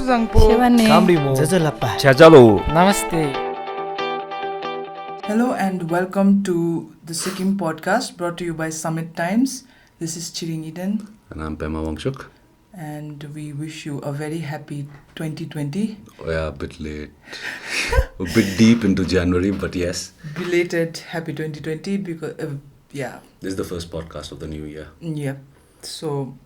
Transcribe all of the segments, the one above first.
Namaste. Hello and welcome to the Sikkim podcast brought to you by Summit Times. This is Chiring Eden. And I'm Pema Wangchuk. And we wish you a very happy 2020. Oh yeah, a bit late. A bit deep into January, but yes. Belated happy 2020 because, This is the first podcast of the new year. Yeah. So,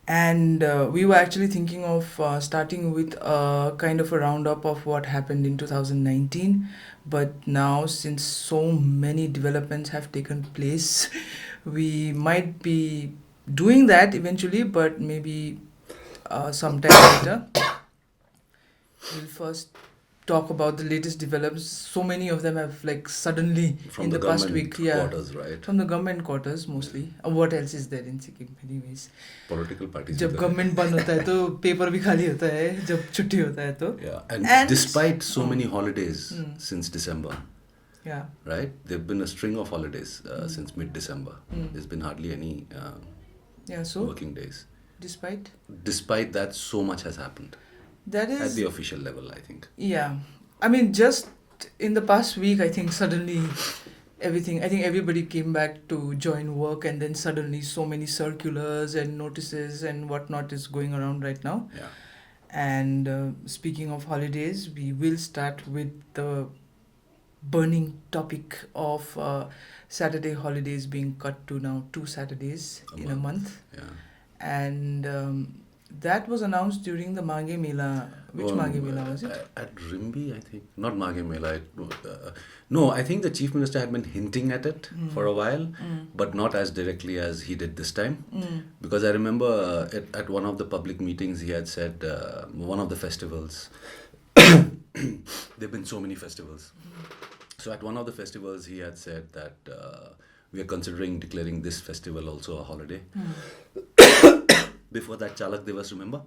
and we were actually thinking of starting with a kind of a roundup of what happened in 2019. But now, since so many developments have taken place, we might be doing that eventually, but maybe sometime later. We'll first talk about the latest developments. So many of them have suddenly From in the past week. Quarters, right? From the government quarters mostly. What else is there in Sikkim anyways? Political parties. जब government बंद होता है तो paper भी खाली होता है जब छुट्टी होता है तो. Yeah, and despite so many holidays since December. Yeah. Right? There've been a string of holidays since mid-December. There's been hardly any working days. Despite that, so much has happened. That is at the official level, I think. Yeah. I mean, just in the past week, I think suddenly everybody came back to join work, and then suddenly so many circulars and notices and whatnot is going around right now. Yeah. And speaking of holidays, we will start with the burning topic of Saturday holidays being cut to now 2 Saturdays in a month. Yeah. And that was announced during the Maghe Mela. Which Maghe Mela was it? At Rimbi, I think. Not Maghe Mela. No, I think the Chief Minister had been hinting at it for a while, but not as directly as he did this time. Because I remember at one of the public meetings he had said, one of the festivals, there have been so many festivals. So at one of the festivals he had said that we are considering declaring this festival also a holiday. Before that, Chalak Divas, remember?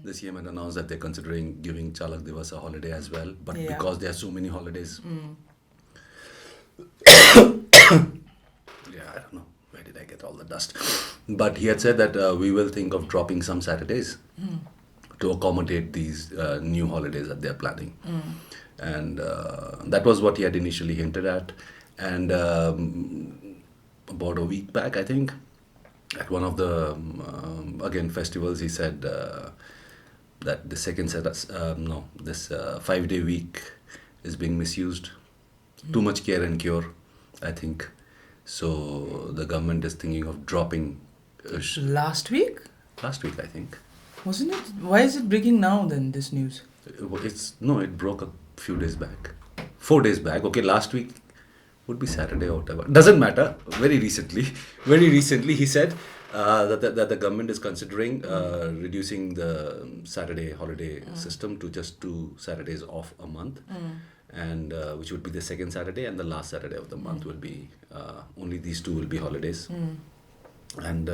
The CM had announced that they're considering giving Chalak Divas a holiday as well. But because there are so many holidays... I don't know. Where did I get all the dust? But he had said that we will think of dropping some Saturdays to accommodate these new holidays that they're planning. And that was what he had initially hinted at. And about a week back, I think, at one of the, festivals, he said that the second this 5-day week is being misused. Too much care and cure, I think. So the government is thinking of dropping... Last week? Last week, I think. Wasn't it? Why is it breaking now then, this news? It broke a few days back. 4 days back. Okay, last week would be Saturday or whatever. Doesn't matter. Very recently he said that the government is considering reducing the Saturday holiday system to just 2 Saturdays off a month, and which would be the second Saturday, and the last Saturday of the month will be only these 2 will be holidays, and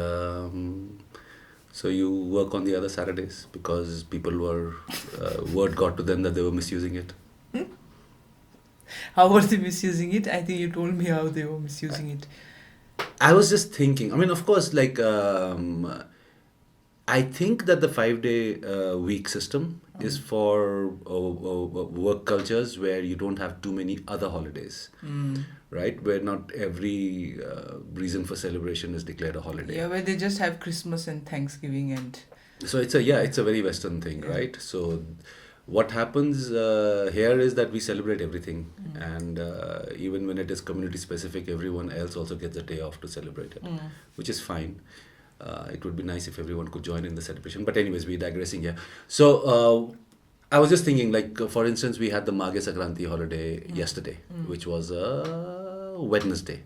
so you work on the other Saturdays because people were word got to them that they were misusing it. How were they misusing it? I think you told me how they were misusing it. I was just thinking, I mean, of course, I think that the 5-day week system is for work cultures where you don't have too many other holidays, right? Where not every reason for celebration is declared a holiday. Yeah, where they just have Christmas and Thanksgiving and... So it's a very Western thing, right? So what happens here is that we celebrate everything, and even when it is community specific, everyone else also gets a day off to celebrate it, which is fine. It would be nice if everyone could join in the celebration, but anyways, we're digressing here. So I was just thinking, for instance, we had the Maghe Sankranti holiday yesterday, which was Wednesday,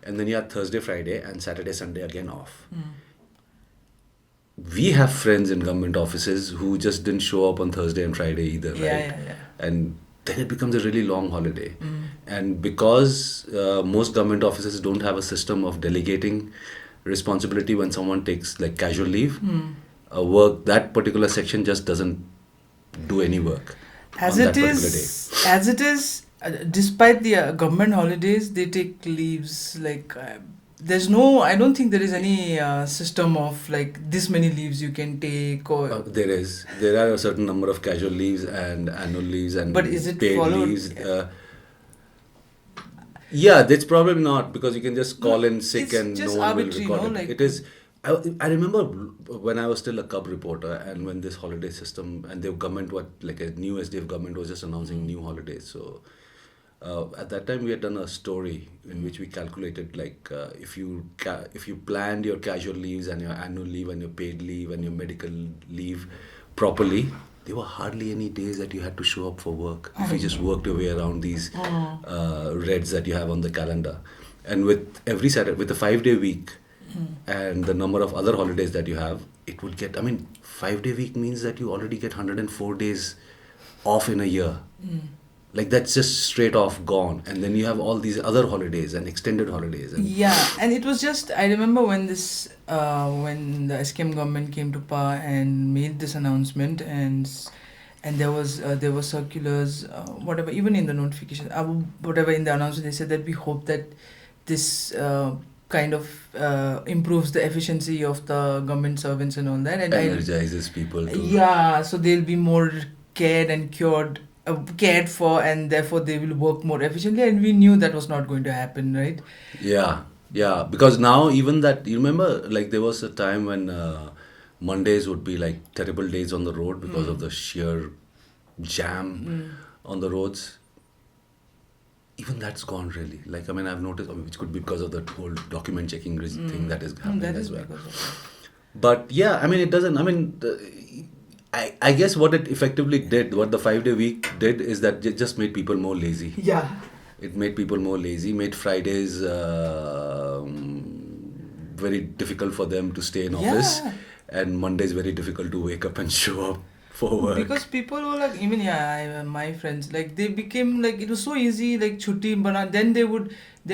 and then you had Thursday, Friday, and Saturday, Sunday again off. We have friends in government offices who just didn't show up on Thursday and Friday either, right? Yeah. And then it becomes a really long holiday. And because most government offices don't have a system of delegating responsibility when someone takes casual leave, that particular section just doesn't do any work as on it that particular day. As it is, despite the government holidays, they take leaves I don't think there is any system of like this many leaves you can take, or There are a certain number of casual leaves and annual leaves but is and it paid followed? leaves. Yeah, that's probably not, because you can just No, call in sick it's and no just one will arbitrary, record no? it. Like, It is. I remember when I was still a cub reporter, and when this holiday system and the government, like a new SDF government was just announcing new holidays. So at that time we had done a story in which we calculated, like, if you planned your casual leaves and your annual leave and your paid leave and your medical leave properly, there were hardly any days that you had to show up for work if you just worked your way around these reds that you have on the calendar. And with every Saturday, with a 5 day week and the number of other holidays that you have, it would get, I mean, 5 day week means that you already get 104 days off in a year. Like, that's just straight off gone. And then you have all these other holidays and extended holidays. And yeah, and it was just, I remember when when the SKM government came to power and made this announcement, and there were circulars, whatever, even in the notification, whatever in the announcement, they said that we hope that this kind of improves the efficiency of the government servants and all that, and energizes people to. yeah, so they'll be more cared for, and therefore they will work more efficiently, and we knew that was not going to happen, right? Yeah, yeah. Because now, even that, you remember, like, there was a time when Mondays would be like terrible days on the road because of the sheer jam on the roads. Even that's gone, really. Like, I mean, I've noticed, which could be because of that whole document checking thing that is happening That as is well. because of that. But yeah, I mean, it doesn't. I mean, I guess what it effectively did, what the 5 day week did, is that it just made people more lazy. Yeah. It made people more lazy, made Fridays very difficult for them to stay in office, Yeah. and Mondays very difficult to wake up and show up for work. Because people were like, even my friends, like they became like, it was so easy, like chutti, but then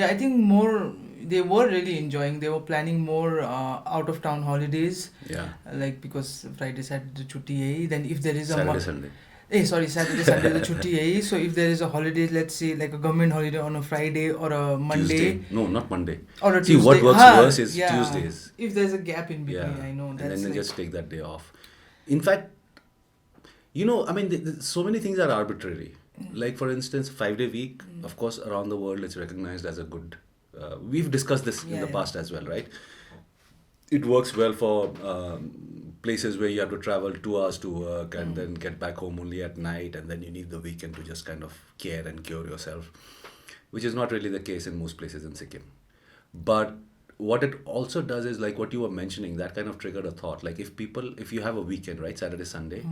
I think more, they were really enjoying. They were planning more out of town holidays, Yeah, like because Friday, Saturday chutti hai. Then if there is a Saturday, Sunday. Saturday, Sunday the chutti hai. So if there is a holiday, let's say like a government holiday on a Friday or a Monday. Tuesday. No, not Monday. Or a See, Tuesday. what works worse is yeah. Tuesdays. If there's a gap in Yeah. between, I know And that's then they like, just take that day off. In fact, I mean, so many things are arbitrary. Like, for instance, 5 day week, of course, around the world, it's recognized as a good. We've discussed this in the past as well, right? It works well for places where you have to travel 2 hours to work and then get back home only at night, and then you need the weekend to just kind of care and cure yourself, which is not really the case in most places in Sikkim. But what it also does is, like what you were mentioning, that kind of triggered a thought. Like, if you have a weekend, right, Saturday, Sunday,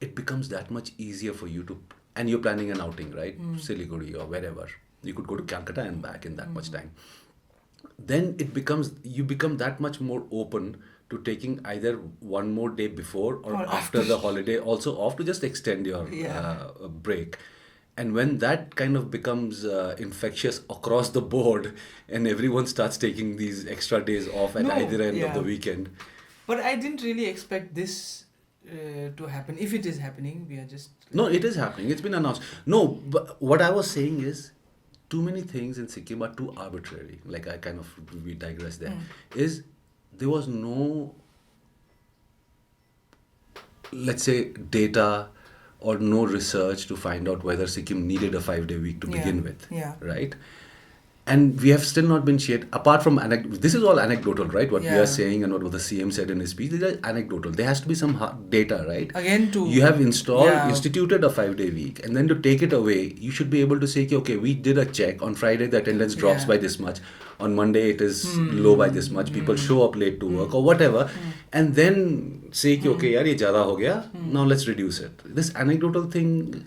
it becomes that much easier for you to, and you're planning an outing, right, Siliguri or wherever. You could go to Calcutta and back in that much time. Then you become that much more open to taking either one more day before or after the holiday also off, to just extend your break. And when that kind of becomes infectious across the board, and everyone starts taking these extra days off at either end of the weekend. But I didn't really expect this to happen. If it is happening, we are just... No, it is happening. It's been announced. No, but what I was saying is, too many things in Sikkim are too arbitrary. Like, we digress there. Is there was no, let's say, data or no research to find out whether Sikkim needed a 5 day week to begin with. Yeah. Right? And we have still not been shared, apart from this is all anecdotal, right? What we are saying and what the CM said in his speech, these are anecdotal. There has to be some data, right? Again, you have instituted a 5 day week, and then to take it away, you should be able to say, okay, we did a check on Friday, the attendance drops by this much. On Monday, it is low by this much. People show up late to work or whatever, and then say, okay, yaar, ye zyada ho gaya. Now let's reduce it. This anecdotal thing.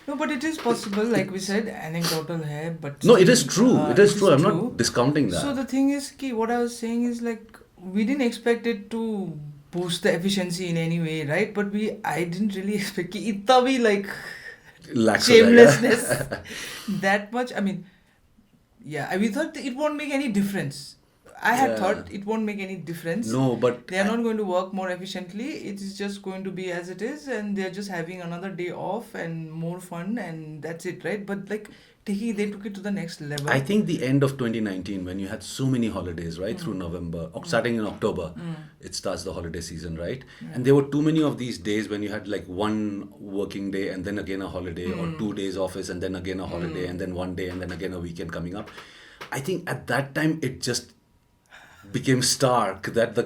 No, but it is possible, like we said, anecdotal hai, but... No, it is true. It is true. I'm not discounting that. So the thing is, what I was saying is, like, we didn't expect it to boost the efficiency in any way, right? But I didn't really expect it to be like shamelessness that much. I mean, we thought it won't make any difference. I had Yeah. thought it won't make any difference. No, but They are not going to work more efficiently. It is just going to be as it is, and they're just having another day off and more fun, and that's it, right? But like they took it to the next level. I think the end of 2019, when you had so many holidays, right, through November, starting in October, it starts the holiday season, right? And there were too many of these days when you had like one working day and then again a holiday, or 2 days office and then again a holiday, and then one day and then again a weekend coming up. I think at that time it just became stark that the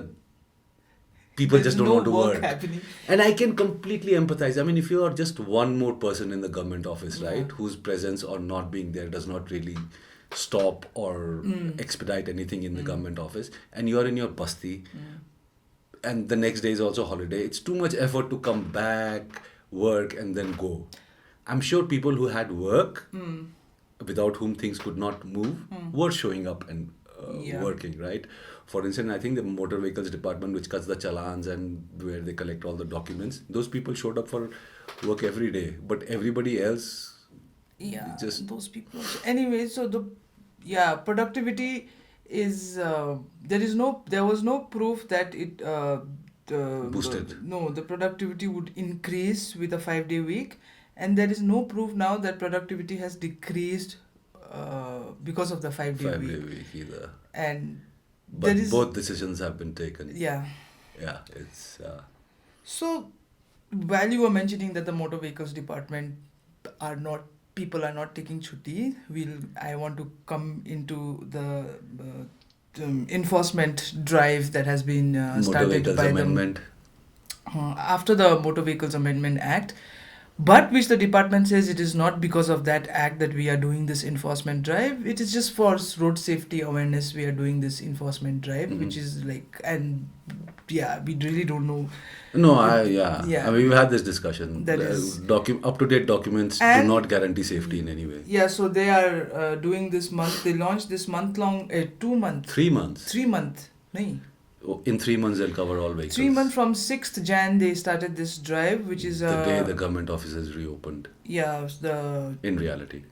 people There's just don't no want to work work. happening. And I can completely empathize. I mean, if you are just one more person in the government office, Yeah. right, whose presence or not being there does not really stop or expedite anything in the government office, and you are in your basti, and the next day is also holiday, it's too much effort to come back, work, and then go. I'm sure people who had work, without whom things could not move, were showing up and Yeah. working, right? For instance, I think the motor vehicles department, which cuts the challans and where they collect all the documents, those people showed up for work every day. But everybody else, Yeah, just those people. Anyway, so productivity is there was no proof that boosted. the productivity would increase with a 5 day week, and there is no proof now that productivity has decreased because of the 5 day 5 day week. week either. And But there is both decisions have been taken. yeah. Yeah, it's. So while you were mentioning that the motor vehicles department are not people are not taking chutti, I want to come into the enforcement drive that has been Motor started Vehicles by Amendment. after the Motor Vehicles Amendment Act, but which the department says it is not because of that act that we are doing this enforcement drive. It is just for road safety awareness we are doing this enforcement drive, which is like, and yeah, we really don't know. No, Yeah. I mean, we've had this discussion. That is- Up-to-date documents do And- not guarantee safety in any way. Yeah, so they are doing this month. They launched this month-long, 2 month, 3 months. 3 month. Nahi. In 3 months, they'll cover all vehicles. 3 months from 6th Jan they started this drive, which is The day the government offices reopened, yeah, the in reality.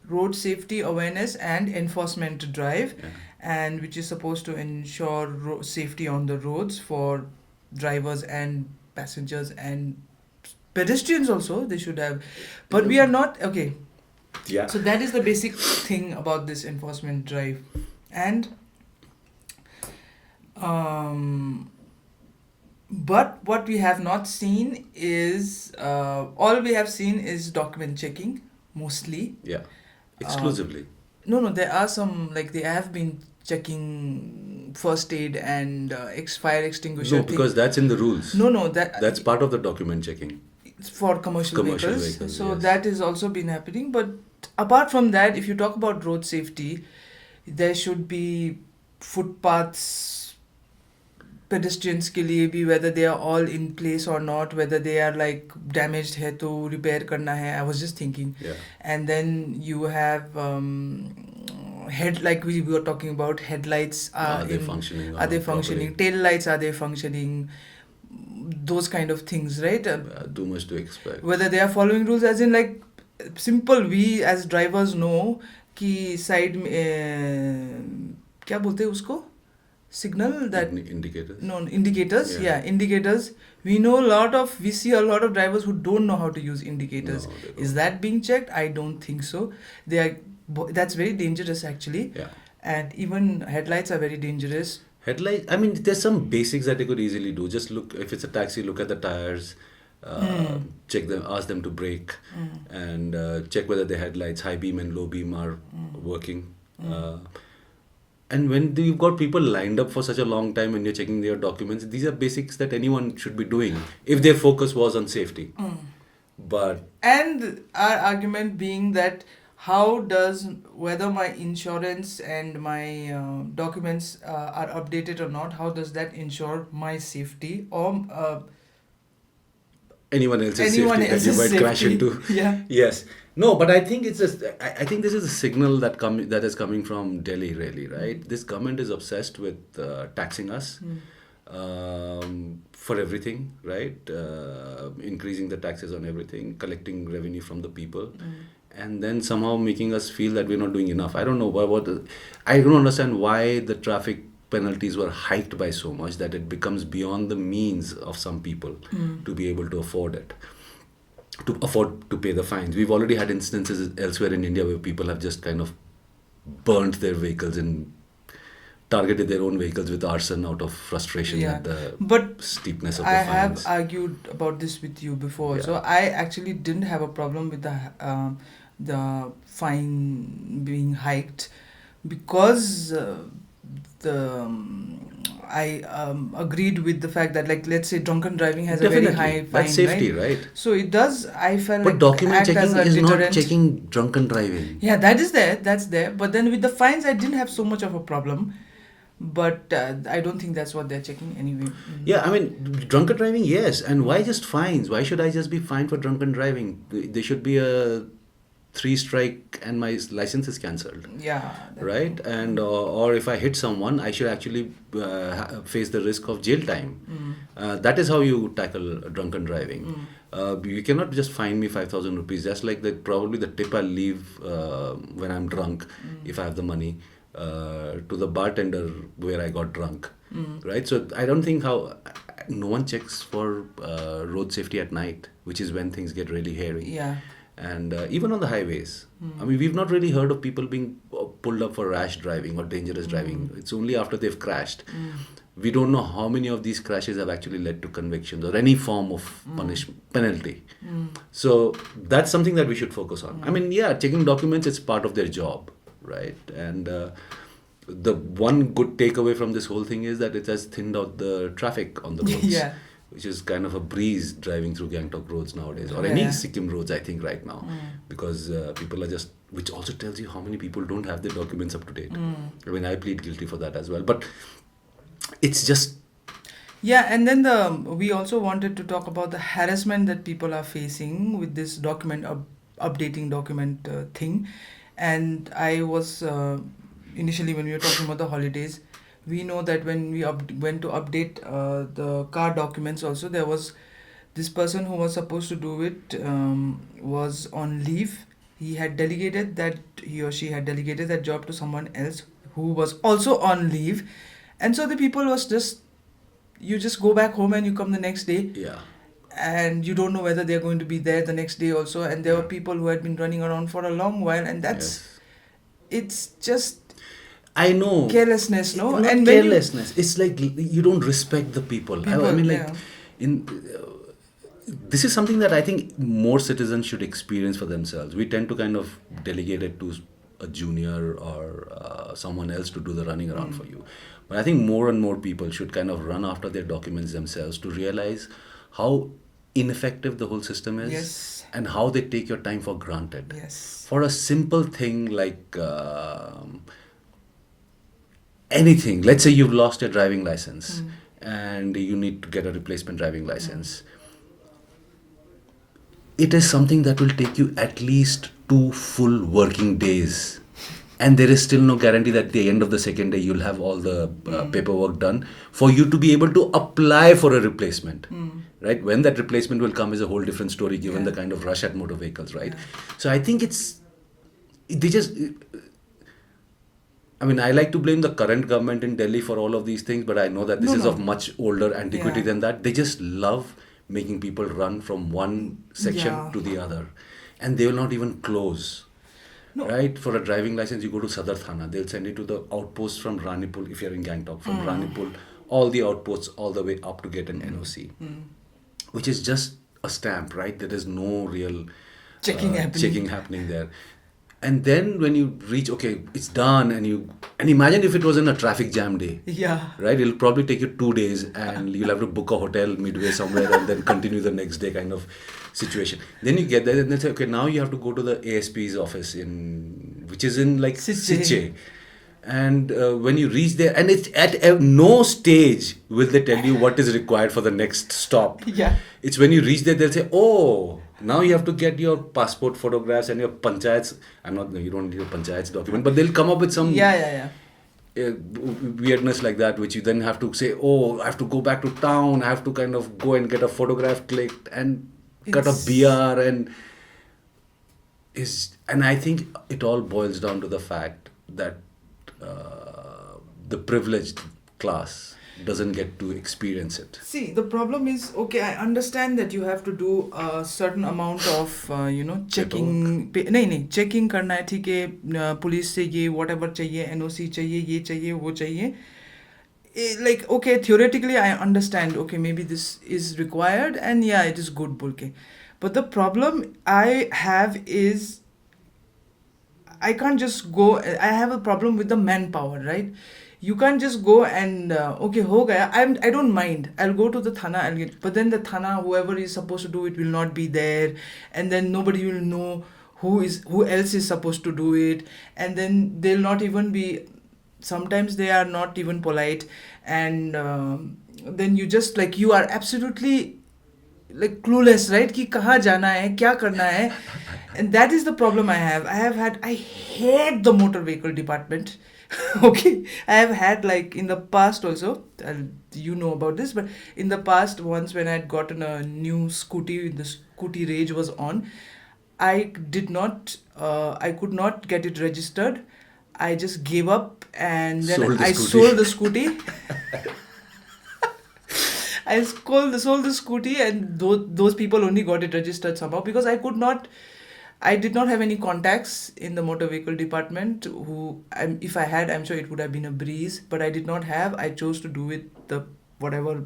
road safety awareness and enforcement drive, Yeah. and which is supposed to ensure safety on the roads for drivers and passengers and pedestrians also. They should have, but we are not okay. Yeah. So that is the basic thing about this enforcement drive. And but what we have not seen is all we have seen is document checking mostly. Yeah. Exclusively. No, there are some, like they have been checking first aid and fire extinguisher. No, because that's in the rules. No, That's part of the document checking. it's for commercial Commercial vehicles. vehicles, So yes. that is also been happening. But apart from that, if you talk about road safety, there should be footpaths pedestrians के लिए भी, whether they are all in place or not, whether they are like damaged है तो repair करना है. I was just thinking. Yeah. And then you have like we were talking about, headlights Are they functioning? are they functioning? Tail lights, are they functioning? Those kind of things, right? Too much to expect. Whether they are following rules, as in like simple, we as drivers know कि side में क्या बोलते हैं उसको, signal that Indicators. no indicators, Yeah. indicators. We see a lot of drivers who don't know how to use indicators. No, they don't. Is that being checked? I don't think so. That's very dangerous actually. Yeah. And even headlights are very dangerous. Headlight. I mean, there's some basics that they could easily do. Just look, if it's a taxi, look at the tires, check them, ask them to brake, and check whether the headlights, high beam and low beam, are working. And when you've got people lined up for such a long time and you're checking their documents, these are basics that anyone should be doing if their focus was on safety. But And our argument being that whether my insurance and my documents are updated or not, how does that ensure my safety or anyone else's anyone safety that else's you might crash safety? into. Yeah. Yes. No, but I think I think this is a signal that is coming from Delhi, really, right? This government is obsessed with taxing us for everything, right? Increasing the taxes on everything, collecting revenue from the people. and then somehow making us feel that we're not doing enough. I don't know I don't understand why the traffic penalties were hiked by so much that it becomes beyond the means of some people to be able to afford it, to afford to pay the fines. We've already had instances elsewhere in India where people have just kind of burnt their vehicles and targeted their own vehicles with arson out of frustration Yeah, at the but steepness of I the have fines. argued about this with you before. Yeah, So I actually didn't have a problem with the fine being hiked because the I agreed with the fact that, like, let's say drunken driving has a very high definitely. That's fine, safety, right? right? So it does, I felt But like, document act as checking a is not deterrent. checking drunken driving. Yeah, that is there, that's there. But then with the fines, I didn't have so much of a problem. But I don't think that's what they're checking anyway. Yeah, I mean, drunken driving, yes. And why just fines? Why should I just be fined for drunken driving? There should be a three strike and my license is cancelled, Yeah, that right? too. And or if I hit someone, I should actually face the risk of jail time. That is how you tackle drunken driving. You cannot just fine me 5,000 rupees. That's like probably the tip I'll leave when I'm drunk, if I have the money, to the bartender where I got drunk, right? So I don't think how no one checks for road safety at night, which is when things get really hairy. Yeah. And even on the highways, I mean, we've not really heard of people being pulled up for rash driving or dangerous driving. It's only after they've crashed. We don't know how many of these crashes have actually led to convictions or any form of punishment penalty. So that's something that we should focus on. I mean, yeah, checking documents, it's part of their job, right? And the one good takeaway from this whole thing is that it has thinned out the traffic on the roads, Yeah. which is kind of a breeze driving through Gangtok roads nowadays, or any Yeah. Sikkim roads, I think, right now, because people are just, which also tells you how many people don't have their documents up to date. I mean, I plead guilty for that as well, but it's just, Yeah, and then we also wanted to talk about the harassment that people are facing with this updating document thing. And I was initially, when we were talking about the holidays, we know that when we went to update the car documents, also there was this person who was supposed to do it was on leave. He or she had delegated that job to someone else who was also on leave, and so the people was just, you just go back home and you come the next day, yeah, and you don't know whether they're going to be there the next day also. And there were yeah, people who had been running around for a long while, and that's, yes. it's just I know. carelessness, no? Not And when you carelessness. It's like you don't respect the people. I people, mean, like, yeah. in this is something that I think more citizens should experience for themselves. We tend to kind of delegate it to a junior or someone else to do the running around for you. But I think more and more people should kind of run after their documents themselves to realize how ineffective the whole system is, Yes. and how they take your time for granted. Yes. For a simple thing like anything, let's say you've lost your driving license and you need to get a replacement driving license, it is something that will take you at least 2 full working days, and there is still no guarantee that at the end of the second day you'll have all the paperwork done for you to be able to apply for a replacement, right? When that replacement will come is a whole different story, given Yeah. the kind of rush at motor vehicles, right? Yeah. So I think they just, I mean, I like to blame the current government in Delhi for all of these things, but I know that this No, is no. of much older antiquity Yeah. than that. They just love making people run from one section Yeah. to the other, and they will not even close. No. Right? For a driving license, you go to Sadar Thana. They'll send you to the outpost from Ranipul if you're in Gangtok, from Ranipul, all the outposts all the way up to get an NOC, which is just a stamp, right? There is no real Checking happening. checking happening there. And then when you reach, okay, it's done, and imagine if it was in a traffic jam day, Yeah. right? It'll probably take you 2 days, and you'll have to book a hotel midway somewhere and then continue the next day, kind of situation. Then you get there and they say, okay, now you have to go to the ASP's office which is in like Sitche. Sitche. And when you reach there, and it's at no stage will they tell you what is required for the next stop. Yeah. It's when you reach there, they'll say, oh, now you have to get your passport photographs and your panchayats. You don't need a panchayats document, but they'll come up with some Yeah. weirdness like that, which you then have to say, oh, I have to go back to town, I have to kind of go and get a photograph clicked and cut a It's- BR, and and I think it all boils down to the fact that the privileged class doesn't get to experience it. See, the problem is, okay, I understand that you have to do a certain amount of, checking. नहीं नहीं, checking करना है, ठीक है, police से ये whatever चाहिए, NOC चाहिए, ये चाहिए, वो चाहिए. Like, okay, theoretically I understand, okay, maybe this is required, and yeah, it is good, bulke. But the problem I have is, I can't just go. I have a problem with the manpower, right? You can't just go and okay, ho gaya. I don't mind. I'll go to the thana. I'll get, but then the thana, whoever is supposed to do it, will not be there, and then nobody will know who else is supposed to do it, and then they'll not even be. Sometimes they are not even polite, and then you just like you are absolutely like clueless, right? कि कहाँ जाना है, क्या करना है, and that is the problem I have. I hate the motor vehicle department. Okay, I have had like in the past also. You know about this, but in the past once when I had gotten a new scooty, the scooty rage was on. I did not. I could not get it registered. I just gave up, and then sold the scooty. I sold the scooty, and those people only got it registered somehow because I did not have any contacts in the motor vehicle department if I had, I'm sure it would have been a breeze, but I did not have. I chose to do it the whatever,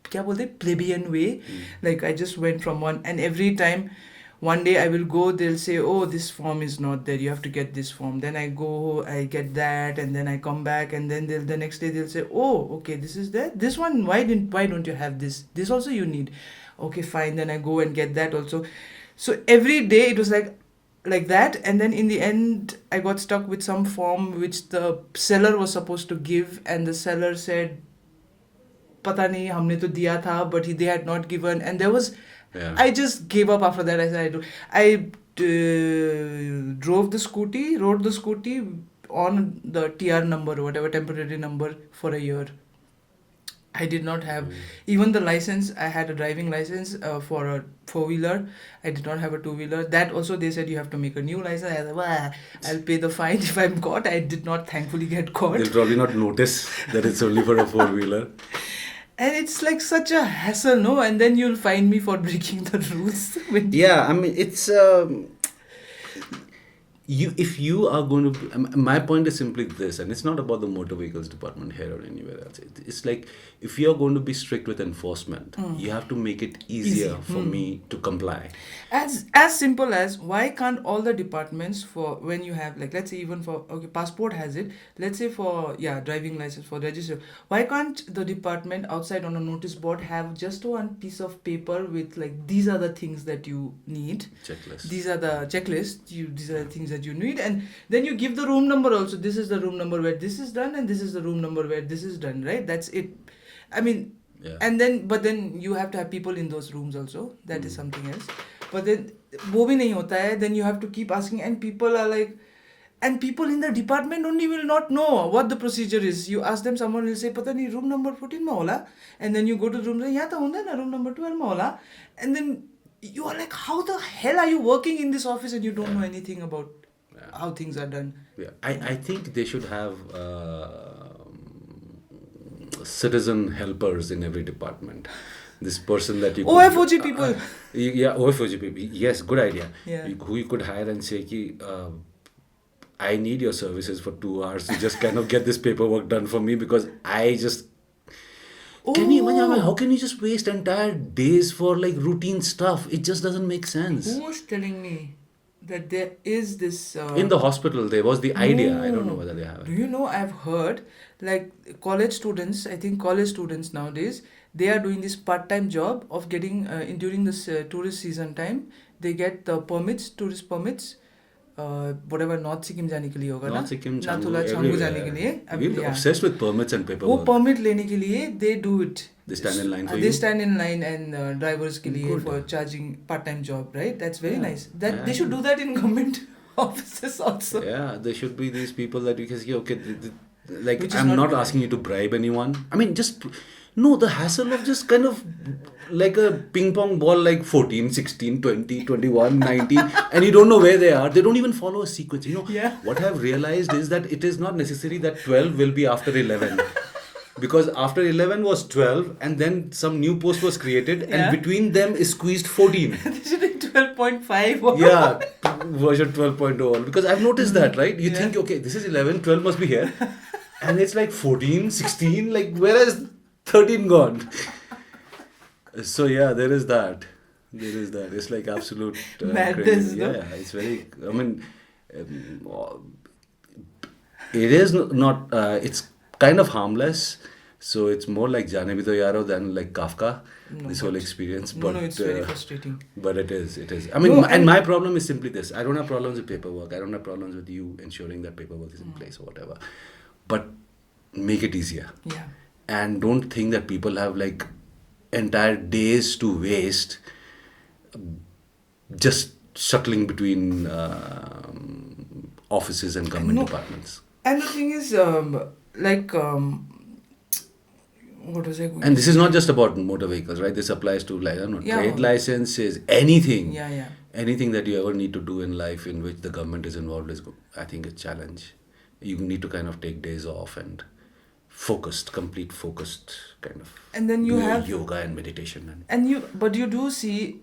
क्या बोलते, plebeian way. Like I just went from one, and every time one day I will go, they'll say, oh, this form is not there, you have to get this form. Then I go, I get that, and then I come back, and then the next day they'll say, oh, okay, this is there, this one, why don't you have this also you need. Okay, fine, then I go and get that also. So every day it was like that, and then in the end I got stuck with some form which the seller was supposed to give, and the seller said pata nahi, humne to diya tha, but they had not given, and there was. Yeah. I just gave up after that. I said I rode the scooty on the TR number or whatever, temporary number, for a year. I did not have even the license. I had a driving license for a 4-wheeler. I did not have a 2-wheeler. That also they said you have to make a new license. I said, well, I'll pay the fine if I'm caught. I did not thankfully get caught. They'll probably not notice that it's only for a 4-wheeler. And it's like such a hassle, no? And then you'll find me for breaking the rules. Yeah, I mean, it's if you are going to my point is simply this, and it's not about the motor vehicles department here or anywhere else. It's like, if you're going to be strict with enforcement, you have to make it easier for me to comply. As simple as, why can't all the departments, for when you have, like, let's say even for, okay, passport has it, let's say for, driving license, for register, why can't the department outside on a notice board have just one piece of paper with like, these are the things that you need, checklist, these are the checklist, these are the things that you need, and then you give the room number also, this is the room number where this is done, and this is the room number where this is done, right? That's it. I mean, and then you have to have people in those rooms also. That is something else. But then वो भी नहीं होता है. Then you have to keep asking, and people are like, and people in the department only will not know what the procedure is. You ask them, someone will say, पता नहीं room number 14 में होला, and then you go to the room, यहाँ तो होता है ना room number 12 में होला, and then you are like, how the hell are you working in this office and you don't know anything about how things are done? Yeah, I think they should have citizen helpers in every department. This person that you OFOG people. OFOG people. Yes, good idea. Yeah. Who you could hire and say ki, I need your services for 2 hours to just kind of get this paperwork done for me, because I just can you imagine, how can you just waste entire days for like routine stuff? It just doesn't make sense. Who was telling me that there is this in the hospital there was the idea. I don't know whether they have it. Do you know, I've heard like college students, I think college students nowadays, they are doing this part-time job of getting during this tourist season time, they get the tourist permits, whatever, North Sikkim जाने के लिए होगा ना, नाथुला छांगू जाने के लिए. We're obsessed with permits and paperwork. वो permit लेने के लिए they do it. They stand in line for you. They stand in line, and drivers के लिए for charging part-time job, right? That's very nice. That they should do that in government offices also. Yeah, there should be these people that you can say, okay, like, I'm not asking you to bribe anyone. I mean, just No, the hassle of just kind of like a ping pong ball, like 14, 16, 20, 21, 19, and you don't know where they are. They don't even follow a sequence. Yeah. What I've realized is that it is not necessary that 12 will be after 11. Because after 11 was 12, and then some new post was created, and Yeah. between them is squeezed 14. This should be 12.5 or Yeah, version 12.0. Because I've noticed that, right? You Yeah. think, okay, this is 11, 12 must be here. And it's like 14, 16, like where has 13 gone? So yeah, there is that. There is that. It's like absolute Madness, crazy. no? Yeah, it's very, I mean, it is not, it's kind of harmless. So it's more like Jane Bhi To Yaro than like Kafka, No, this whole but- experience. No, But no, it's very frustrating. but it is, it is. I mean, No, and and- my problem is simply this. I don't have problems with paperwork. I don't have problems with you ensuring that paperwork is in place or whatever. But make it easier. Yeah. And don't think that people have like entire days to waste just shuttling between offices and government No. departments. And the thing is, what was I going And to this is not just about motor vehicles, right? This applies to like, I don't know, Yeah. trade licenses, anything. Yeah, yeah. Anything that you ever need to do in life in which the government is involved is, I think, a challenge. You need to kind of take days off and complete focused kind of. And then you do have- yoga and meditation But you do see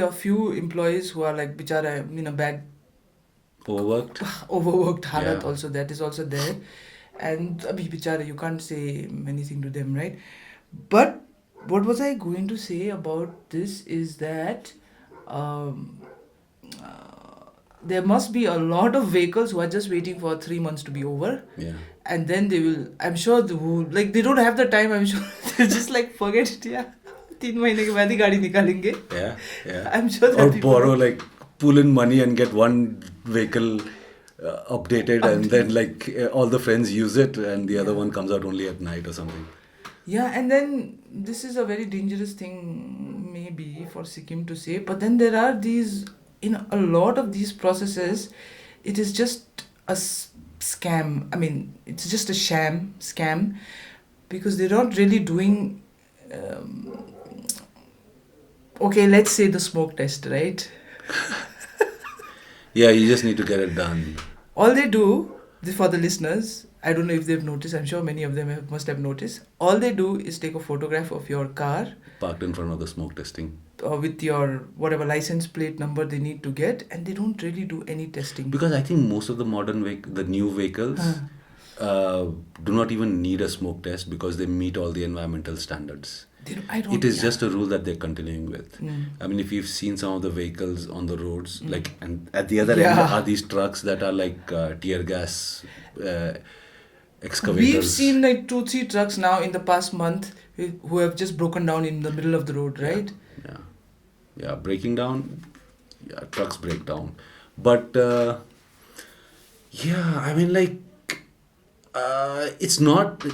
a few employees who are like, bichara, in a bad, overworked. overworked halat Yeah. also, that is also there. And abhi bichara, you can't say anything to them, right? But what was I going to say about this is that there must be a lot of vehicles who are just waiting for 3 months to be over. Yeah. And then they will, I'm sure, they don't have the time, I'm sure. They're just like, forget it, yeah. 3 महीने के बाद ही गाड़ी निकालेंगे. Yeah, yeah. I'm sure that Or people- borrow, like, pull in money and get one vehicle updated, and then, like, all the friends use it, and the other one comes out only at night or something. Yeah, and then this is a very dangerous thing, maybe, for Sikkim to say. But then there are these, in a lot of these processes, it is just a scam. I mean, it's just a scam, because they're not really doing. Okay, let's say the smoke test, right? Yeah, you just need to get it done. All they do, for the listeners, I don't know if they've noticed, I'm sure many of them must have noticed, all they do is take a photograph of your car Parked in front of the smoke testing. with your whatever license plate number they need to get, and they don't really do any testing. Because I think most of the the new vehicles do not even need a smoke test because they meet all the environmental standards. It is just a rule that they're continuing with. I mean, if you've seen some of the vehicles on the roads, like, and at the other end Yeah. are these trucks that are like tear gas excavators. We've seen like 2-3 trucks now in the past month who have just broken down in the middle of the road, right? Yeah, breaking down. Yeah, trucks break down. But yeah, I mean, like, it's not,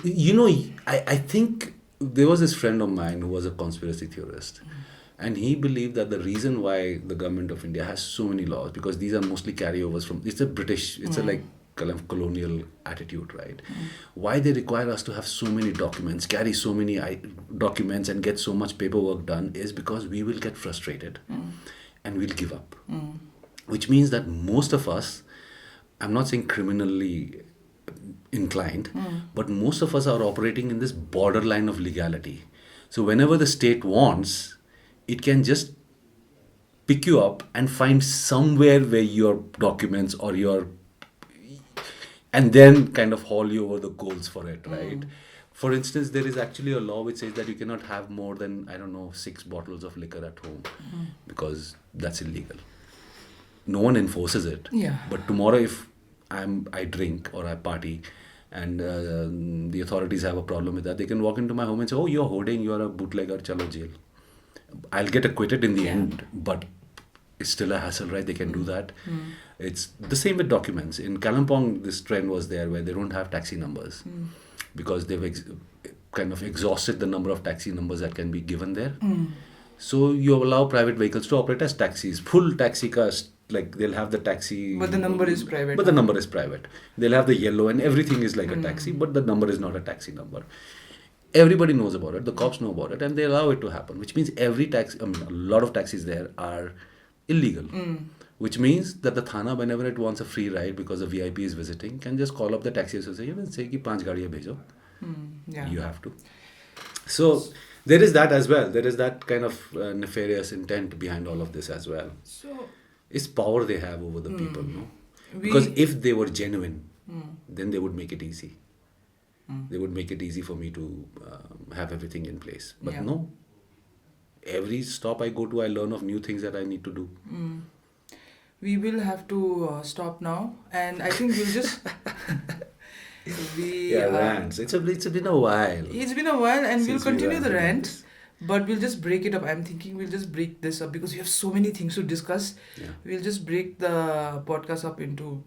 I think there was this friend of mine who was a conspiracy theorist. And he believed that the reason why the government of India has so many laws, because these are mostly carryovers from, it's a British, it's a like kind of colonial attitude, right? Why they require us to have so many documents, carry so many documents and get so much paperwork done is because we will get frustrated and we'll give up. Which means that most of us, I'm not saying criminally inclined, but most of us are operating in this borderline of legality. So whenever the state wants, it can just pick you up and find somewhere where your documents or your, and then kind of haul you over the coals for it, right? For instance, there is actually a law which says that you cannot have more than, 6 bottles of liquor at home because that's illegal. No one enforces it. Yeah. But tomorrow if I drink or I party and the authorities have a problem with that, they can walk into my home and say, oh, you're hoarding, you're a bootlegger, chalo jail. I'll get acquitted in the end, but it's still a hassle, right? They can do that. It's the same with documents. In Kalimpong, this trend was there where they don't have taxi numbers because they've kind of exhausted the number of taxi numbers that can be given there. So you allow private vehicles to operate as taxis, full taxi cars. Like they'll have the taxi, But the number is private. But the number is private. They'll have the yellow and everything is like a taxi, but the number is not a taxi number. Everybody knows about it. The cops know about it, and they allow it to happen. Which means every taxi, I mean, a lot of taxis there are illegal. Which means that the thana, whenever it wants a free ride because a VIP is visiting, can just call up the taxi association and say, "Ki 5 gaadiyan bhejo." Yeah. You have to. So there is that as well. There is that kind of nefarious intent behind all of this as well. So It's power they have over the people, no? we Because if they were genuine, then they would make it easy. They would make it easy for me to have everything in place. But Yeah. no, every stop I go to, I learn of new things that I need to do. we will have to stop now, and I think we'll just we Rants. It's been a while. it's been a while, and we'll Since we continue the ranted on rant, this. but we'll just break it up. I'm thinking we'll just break this up because we have so many things to discuss. Yeah. We'll just break the podcast up into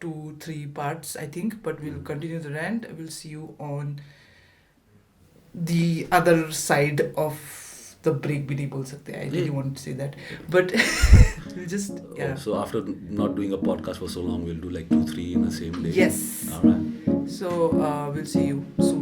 2-3 parts, I think, but we'll continue the rant. We'll see you on the other side of the break भी नहीं बोल सकते. I really want to say that, but we'll just Oh, so after not doing a podcast for so long, we'll do like 2, 3 in the same day. Yes. All right. So we'll see you soon.